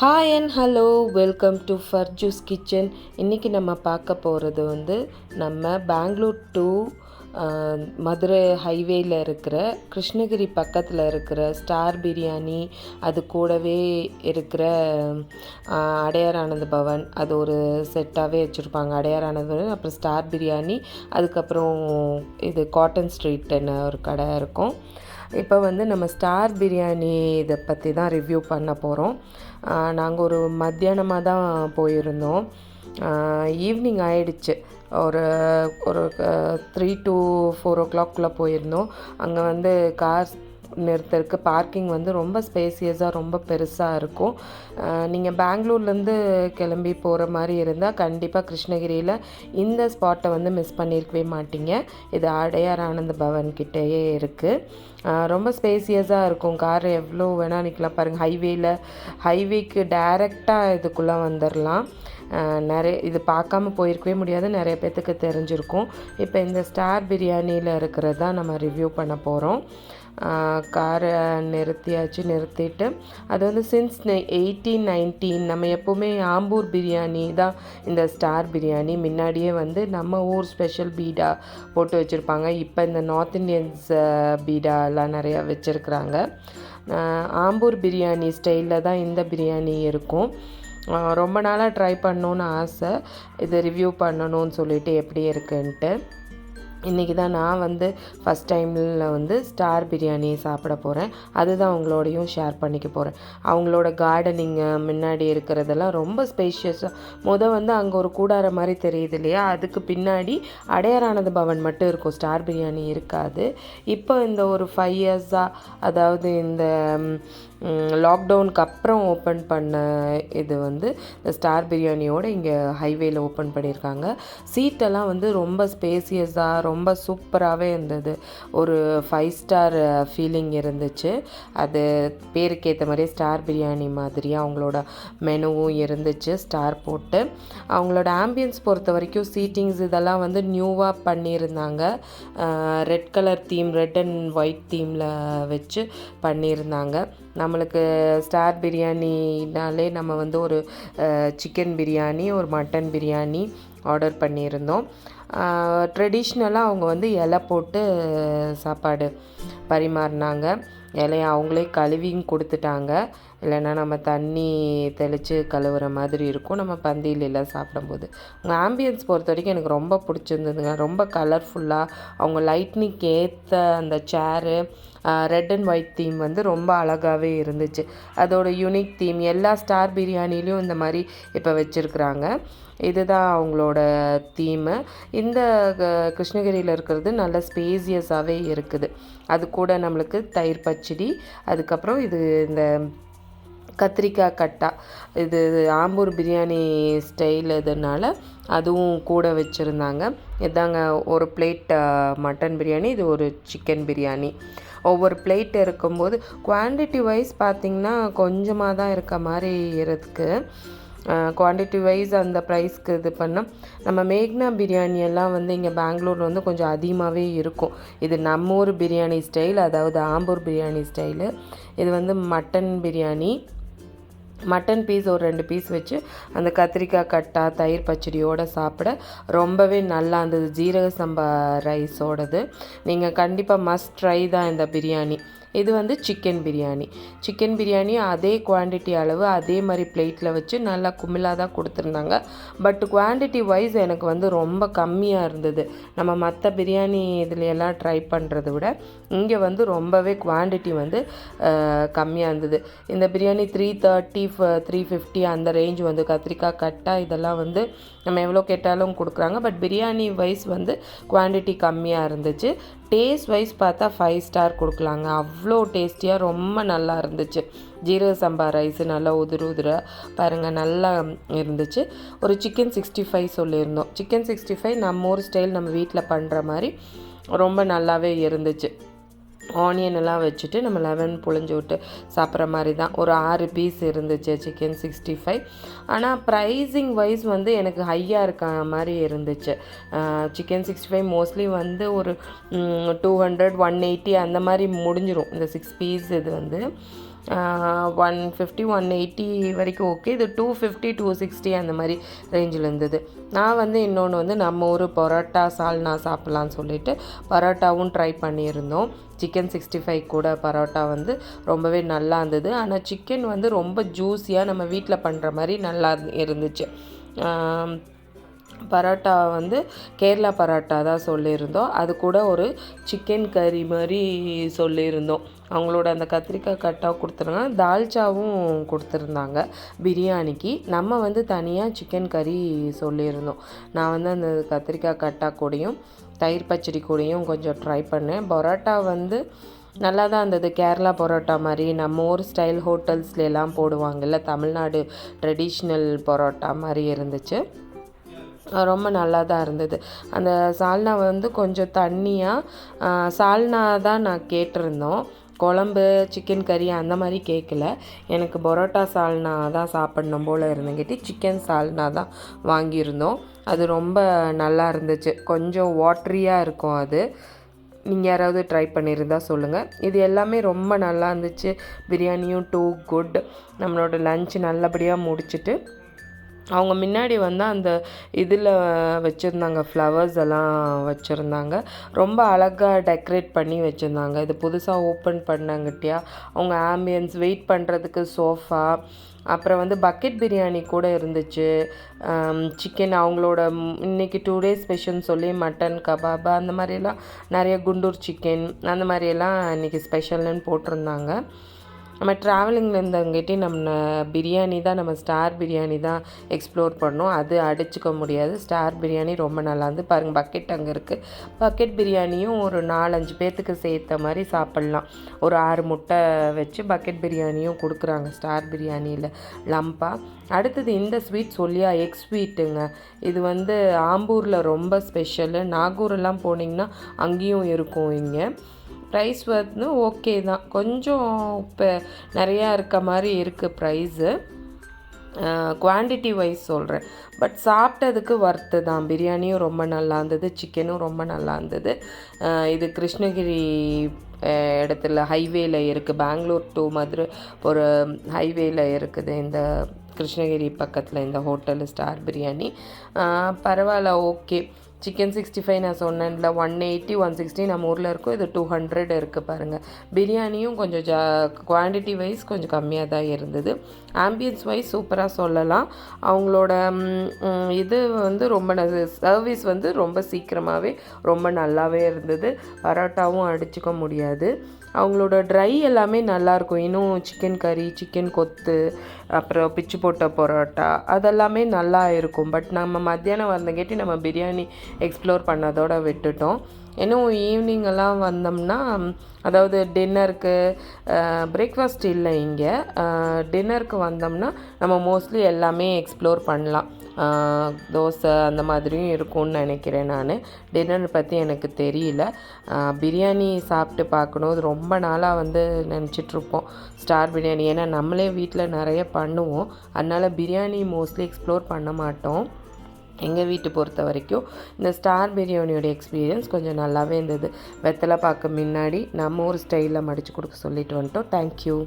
Hi and hello, welcome to ஃபர்ஜூஸ் kitchen. இன்றைக்கி நம்ம பார்க்க போகிறது நம்ம பெங்களூர் டு மதுரை ஹைவேயில் இருக்கிற கிருஷ்ணகிரி பக்கத்தில் இருக்கிற ஸ்டார் பிரியாணி, அது கூடவே இருக்கிற அடையார் ஆனந்த பவன், அது ஒரு செட்டாகவே வச்சுருப்பாங்க. அடையார் ஆனந்த பவன், அப்புறம் ஸ்டார் பிரியாணி, அதுக்கப்புறம் இது காட்டன் ஸ்ட்ரீட்டுன்னு ஒரு கடை இருக்கும். இப்போ நம்ம ஸ்டார் பிரியாணி இதை பற்றி தான் ரிவ்யூ பண்ண போகிறோம். நாங்கள் ஒரு மத்தியானமாக தான் போயிருந்தோம். ஈவினிங் ஆயிடுச்சு. ஒரு ஒரு 3 to 4 o'clock போயிருந்தோம். அங்கே கார் நிறுத்தருக்கு பார்க்கிங் ரொம்ப ஸ்பேசியஸாக ரொம்ப பெருசாக இருக்கும். நீங்கள் பெங்களூர்லேருந்து கிளம்பி போகிற மாதிரி இருந்தால் கண்டிப்பாக கிருஷ்ணகிரியில் இந்த ஸ்பாட்டை மிஸ் பண்ணியிருக்கவே மாட்டீங்க. இது அடையார் ஆனந்த பவன் கிட்டேயே இருக்குது. ரொம்ப ஸ்பேசியஸாக இருக்கும். கார் எவ்வளோ வேணால் நிற்கலாம். பாருங்கள், ஹைவேக்கு டைரெக்டாக இதுக்குள்ளே வந்துடலாம். இது பார்க்காம போயிருக்கவே முடியாது. நிறைய பேர்த்துக்கு தெரிஞ்சிருக்கும். இப்போ இந்த ஸ்டார் பிரியாணியில் இருக்கிறது தான் நம்ம ரிவ்யூ பண்ண போகிறோம். காரை நிறுத்திட்டு அது சின்ஸ் 1819 நம்ம எப்போவுமே ஆம்பூர் பிரியாணி தான் இந்த ஸ்டார் பிரியாணி. முன்னாடியே நம்ம ஊர் ஸ்பெஷல் பீடா போட்டு வச்சுருப்பாங்க. இப்போ இந்த நார்த் இண்டியன்ஸ் பீடாலாம் நிறையா வச்சுருக்குறாங்க. ஆம்பூர் பிரியாணி ஸ்டைலில் தான் இந்த பிரியாணி இருக்கும். ரொம்ப நாளாக ட்ரை பண்ணணுன்னு ஆசை, இதை ரிவ்யூ பண்ணணும்னு சொல்லிட்டு எப்படி இருக்குன்ட்டு. இன்றைக்கி தான் நான் ஃபஸ்ட் டைமில் ஸ்டார் பிரியாணி சாப்பிட போகிறேன். அதுதான் அவங்களோடையும் ஷேர் பண்ணிக்க போகிறேன். அவங்களோட கார்டனிங்கு முன்னாடி இருக்கிறதெல்லாம் ரொம்ப ஸ்பேஷியஸாக அங்கே ஒரு கூடார மாதிரி தெரியுது இல்லையா, அதுக்கு பின்னாடி அடையார் ஆனந்த பவன் மட்டும் இருக்கும், ஸ்டார் பிரியாணி இருக்காது. இப்போ இந்த ஒரு 5 இயர்ஸாக, அதாவது இந்த லாக்டவுனுக்கு அப்புறம் ஓப்பன் பண்ண இது இந்த ஸ்டார் பிரியாணியோடு இங்கே ஹைவேயில் ஓப்பன் பண்ணியிருக்காங்க. சீட்டெல்லாம் ரொம்ப ஸ்பேசியஸாக ரொம்ப சூப்பராகவே இருந்தது. ஒரு 5 ஸ்டார் ஃபீலிங் இருந்துச்சு. அது பேருக்கு ஏற்ற மாதிரியே ஸ்டார் பிரியாணி மாதிரியே அவங்களோட மெனுவும் இருந்துச்சு, ஸ்டார் போட்டு. அவங்களோட ஆம்பியன்ஸ் பொறுத்த வரைக்கும் சீட்டிங்ஸ் இதெல்லாம் நியூவாக பண்ணியிருந்தாங்க. Red colour theme, red and white தீமில் வச்சு பண்ணியிருந்தாங்க. நம்மளுக்கு ஸ்டார் பிரியாணினாலே நம்ம ஒரு சிக்கன் பிரியாணி, ஒரு மட்டன் பிரியாணி ஆர்டர் பண்ணியிருந்தோம். ட்ரெடிஷ்னலாக அவங்க இலை போட்டு சாப்பாடு பரிமாறினாங்க. இலையை அவங்களே கழுவியும் கொடுத்துட்டாங்க. இல்லைன்னா நம்ம தண்ணி தெளித்து கழுவுற மாதிரி இருக்கும் நம்ம பந்தியிலெல்லாம் சாப்பிடும்போது. உங்கள் ஆம்பியன்ஸ் பொறுத்த வரைக்கும் எனக்கு ரொம்ப பிடிச்சிருந்ததுங்க. ரொம்ப கலர்ஃபுல்லாக அவங்க லைட்னிங்க்கு ஏற்ற அந்த சேரு, ரெட் அண்ட் ஒயிட் தீம் ரொம்ப அழகாகவே இருந்துச்சு. அதோட யூனிக் தீம் எல்லா ஸ்டார் பிரியாணிலையும் இந்த மாதிரி இப்போ வச்சுருக்குறாங்க. இதுதான் அவங்களோட தீமு. இந்த கிருஷ்ணகிரியில் இருக்கிறது நல்ல ஸ்பேசியஸாகவே இருக்குது. அது கூட நம்மளுக்கு தயிர் பச்சடி, அதுக்கப்புறம் இது இந்த கத்திரிக்காய் கட்டா, இது ஆம்பூர் பிரியாணி ஸ்டைல் இதனால் அதுவும் கூட வச்சுருந்தாங்க. இதாங்க ஒரு பிளேட் மட்டன் பிரியாணி, இது ஒரு சிக்கன் பிரியாணி. ஒவ்வொரு பிளேட் இருக்கும்போது குவான்டிட்டி வைஸ் பார்த்திங்கன்னா கொஞ்சமாக தான் இருக்க மாதிரி இருக்குது. குவான்டிட்டி வைஸ் அந்த ப்ரைஸ்க்கு இது பண்ணால் நம்ம மேக்னா பிரியாணியெல்லாம் இங்கே பெங்களூர் கொஞ்சம் அதிகமாகவே இருக்கும். இது நம்ம ஊர் பிரியாணி ஸ்டைல், அதாவது ஆம்பூர் பிரியாணி ஸ்டைலு. இது மட்டன் பிரியாணி. மட்டன் பீஸ் ஒரு 2 பீஸ் வச்சு அந்த கத்திரிக்காய் கட்டா தயிர் பச்சடியோடு சாப்பிட ரொம்பவே நல்லா இருந்தது. ஜீரக சம்பா ரைஸோடது. நீங்கள் கண்டிப்பாக மஸ்ட் ட்ரை தான் இந்த பிரியாணி. இது சிக்கன் பிரியாணி. சிக்கன் பிரியாணியும் அதே குவான்டிட்டி அளவு அதே மாதிரி பிளேட்டில் வச்சு நல்லா குமிழாக தான் கொடுத்துருந்தாங்க. பட் குவான்டிட்டி வைஸ் எனக்கு ரொம்ப கம்மியாக இருந்தது. நம்ம மற்ற பிரியாணி இதுலையெல்லாம் ட்ரை பண்ணுறத விட இங்கே ரொம்பவே குவான்டிட்டி கம்மியாக இருந்தது. இந்த பிரியாணி 330 350 அந்த ரேஞ்ச் கத்திரிக்காய் கட்டா இதெல்லாம் நம்ம எவ்வளோ கேட்டாலும் கொடுக்குறாங்க. பட் பிரியாணி வைஸ் குவான்டிட்டி கம்மியாக இருந்துச்சு. டேஸ்ட் வைஸ் பார்த்தா 5 ஸ்டார் கொடுக்கலாங்க. அவ்வளோ டேஸ்டியாக ரொம்ப நல்லா இருந்துச்சு. ஜீரக சம்பா ரைஸு நல்லா உதிராக பாருங்கள், நல்லா இருந்துச்சு. ஒரு சிக்கன் 65 சொல்லியிருந்தோம். சிக்கன் 65 நம்ம ஊர் ஸ்டைல் நம்ம வீட்டில் பண்ணுற மாதிரி ரொம்ப நல்லாவே இருந்துச்சு. ஆனியன் எல்லாம் வச்சுட்டு நம்ம லெமன் புழிஞ்சு விட்டு சாப்பிட்ற மாதிரி தான். ஒரு 6 பீஸ் இருந்துச்சு சிக்கன் 65. ஆனால் ப்ரைஸிங் வைஸ் எனக்கு ஹையாக இருக்க மாதிரி இருந்துச்சு. சிக்கன் 65 மோஸ்ட்லி ஒரு 200 180 அந்த மாதிரி முடிஞ்சிடும் இந்த 6 பீஸ். இது 150 180 வரைக்கும் ஓகே. இது 250 260 அந்த மாதிரி ரேஞ்சில் இருந்தது. நான் வந்து இன்னொன்று வந்து நம்ம ஊர் பரோட்டா சால்னா சாப்பிட்லான்னு சொல்லிட்டு பரோட்டாவும் ட்ரை பண்ணியிருந்தோம். சிக்கன் 65 கூட பரோட்டா வந்து ரொம்பவே நல்லா இருந்தது. ஆனால் சிக்கன் வந்து ரொம்ப ஜூஸியாக நம்ம வீட்டில் பண்ணுற மாதிரி நல்லா இருந்துச்சு. பரோட்டா வந்து கேரளா பரோட்டா தான் சொல்லியிருந்தோம். அது கூட ஒரு சிக்கன் கறி மாதிரி சொல்லியிருந்தோம். அவங்களோட அந்த கத்திரிக்காய் கட்டா கொடுத்துருந்தாங்க, தால்ச்சாவும் கொடுத்துருந்தாங்க பிரியாணிக்கு. நம்ம வந்து தனியாக சிக்கன் கறி சொல்லியிருந்தோம். நான் வந்து அந்த கத்திரிக்காய் கட்டா கூடயும் தயிர் பச்சடி கூடயும் கொஞ்சம் ட்ரை பண்ணேன். பரோட்டா வந்து நல்லா தான் இருந்தது. கேரளா பரோட்டா மாதிரி நம்ம ஊர் ஸ்டைல் ஹோட்டல்ஸ்லாம் போடுவாங்கல்ல, தமிழ்நாடு ட்ரெடிஷ்னல் பரோட்டா மாதிரி இருந்துச்சு. ரொம்ப நல்லா தான் இருந்தது. அந்த சால்னா வந்து கொஞ்சம் தண்ணியாக சால்னா தான் நான் கேட்டிருந்தோம். குழம்பு சிக்கன் கறி அந்த மாதிரி கேட்கல. எனக்கு பரோட்டா சால்னா தான் சாப்பிட்ணும் போல் இருந்துங்கிட்டு சிக்கன் சால்னா தான் வாங்கியிருந்தோம். அது ரொம்ப நல்லா இருந்துச்சு. கொஞ்சம் வாட்ரியாக இருக்கும் அது. நீங்கள் யாராவது ட்ரை பண்ணியிருந்தா சொல்லுங்கள். இது எல்லாமே ரொம்ப நல்லா இருந்துச்சு. பிரியாணியும் டூ குட். நம்மளோட லன்ச் நல்லபடியாக முடிச்சுட்டு அவங்க முன்னாடி வந்து அந்த இதில் வச்சுருந்தாங்க, ஃப்ளவர்ஸ் எல்லாம் வச்சுருந்தாங்க. ரொம்ப அழகாக டெக்கரேட் பண்ணி வச்சுருந்தாங்க. இது புதுசாக ஓப்பன் பண்ணாங்கட்டியா அவங்க ஆம்பியன்ஸ் வெயிட் பண்ணுறதுக்கு சோஃபா, அப்புறம் வந்து பக்கெட் பிரியாணி கூட இருந்துச்சு. சிக்கன் அவங்களோட இன்றைக்கி 2 days ஸ்பெஷல்னு சொல்லி மட்டன் கபாப் அந்த மாதிரியெல்லாம் நிறைய குண்டூர் சிக்கன் அந்த மாதிரியெல்லாம் இன்றைக்கி ஸ்பெஷல்னு போட்டிருந்தாங்க. நம்ம ட்ராவலிங்கில் இருந்தவங்ககிட்டே நம்ம பிரியாணி தான், நம்ம ஸ்டார் பிரியாணி தான் எக்ஸ்ப்ளோர் பண்ணோம். அது அடிச்சுக்க முடியாது. ஸ்டார் பிரியாணி ரொம்ப நல்லா இருந்து பாருங்கள். பக்கெட் அங்கே இருக்குது. பக்கெட் பிரியாணியும் ஒரு 4-5 பேர்த்துக்கு சேர்த்த மாதிரி சாப்பிட்லாம். ஒரு 6 முட்டை வச்சு பக்கெட் பிரியாணியும் கொடுக்குறாங்க ஸ்டார் பிரியாணியில் லம்பாக. அடுத்தது இந்த ஸ்வீட் சொல்லியா எக் ஸ்வீட்டுங்க. இது வந்து ஆம்பூரில் ரொம்ப ஸ்பெஷலு. நாகூரெல்லாம் போனீங்கன்னா அங்கேயும் இருக்கும். இங்கே ப்ரைஸ் வந்து ஓகே தான். கொஞ்சம் இப்போ நிறையா இருக்க மாதிரி இருக்குது ப்ரைஸு. குவான்டிட்டி வைஸ் சொல்கிறேன். பட் சாப்பிட்டதுக்கு ஒர்த்து தான். பிரியாணியும் ரொம்ப நல்லா இருந்தது, சிக்கனும் ரொம்ப நல்லா இருந்தது. இது கிருஷ்ணகிரி இடத்துல ஹைவேல இருக்குது. பெங்களூர் டு மதுரை ஒரு ஹைவேல இருக்குது இந்த கிருஷ்ணகிரி பக்கத்தில் இந்த ஹோட்டலு ஸ்டார் பிரியாணி. பரவாயில்ல, ஓகே. சிக்கன் 65 நான் சொன்னேன்ல 180 160 நம்ம ஊரில் இருக்கும். இது 200 இருக்குது பாருங்கள். பிரியாணியும் கொஞ்சம் குவான்டிட்டி வைஸ் கொஞ்சம் கம்மியாக தான் இருந்தது. ஆம்பியன்ஸ் வைஸ் சூப்பராக சொல்லலாம். அவங்களோட இது வந்து ரொம்ப சர்வீஸ் வந்து ரொம்ப சீக்கிரமாகவே ரொம்ப நல்லாவே இருந்தது. பரோட்டாவும் அடிச்சுக்க முடியாது. அவங்களோட ட்ரை எல்லாமே நல்லாயிருக்கும். இன்னும் சிக்கன் கறி, சிக்கன் கொத்து, அப்புறம் பிச்சு போட்ட பரோட்டா அதெல்லாமே நல்லா இருக்கும். பட் நம்ம மத்தியானம் வந்தங்காட்டி நம்ம பிரியாணி எக்ஸ்ப்ளோர் பண்ணதோடு விட்டுட்டோம். இன்னும் ஈவினிங்கெல்லாம் வந்தோம்னா, அதாவது டின்னருக்கு பிரேக்ஃபாஸ்ட் இல்லை இங்கே. டின்னருக்கு வந்தோம்னா நம்ம மோஸ்ட்லி எல்லாமே எக்ஸ்ப்ளோர் பண்ணலாம். தோசை அந்த மாதிரியும் இருக்கும்னு நினைக்கிறேன் நான். டின்னர் பற்றி எனக்கு தெரியல. பிரியாணி சாப்பிட்டு பார்க்கணும். அது ரொம்ப நாளாக வந்து நினச்சிட்ருப்போம் ஸ்டார் பிரியாணி. ஏன்னா நம்மளே வீட்டில் நிறைய பண்ணுவோம். அதனால் பிரியாணி மோஸ்ட்லி எக்ஸ்ப்ளோர் பண்ண மாட்டோம். எங்கள் வீட்டு பொறுத்த வரைக்கும் இந்த ஸ்டார் பிரியாணியோட எக்ஸ்பீரியன்ஸ் கொஞ்சம் நல்லாவே இருந்தது. வெத்தலை பாக்கு முன்னாடி நம்ம ஊர் ஸ்டைலில் மடித்து கொடுக்க சொல்லிட்டு வந்துட்டோம். தேங்க்யூ.